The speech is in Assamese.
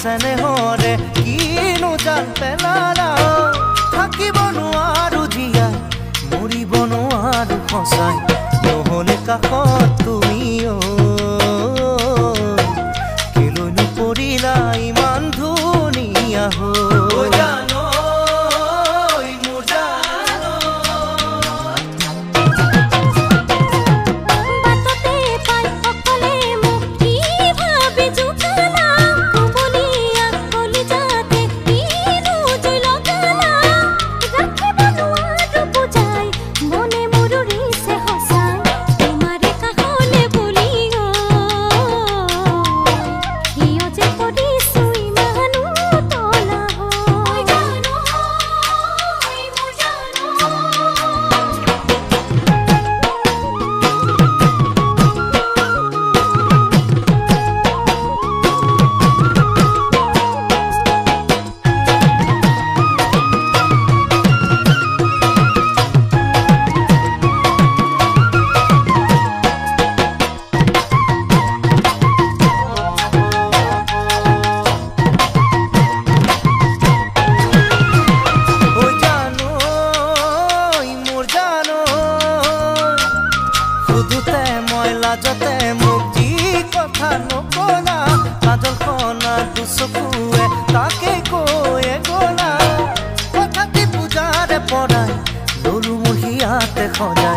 চেনেহৰে কিনো জাল পেলালা থাকিব নোৱাৰো জীয়াই মৰিব নোৱাৰো সঁচাই নহলে কাষত তুমি কেলৈনো পৰিলা ইমান ধুনীয়া হৈ লাজতে মোক যি কথা নকলা কাজলখনা দুচকুৱে তাকে কৈয়ে গলা কথাটি পূজাৰে পৰাই ললো মোৰ হিয়াতে সজা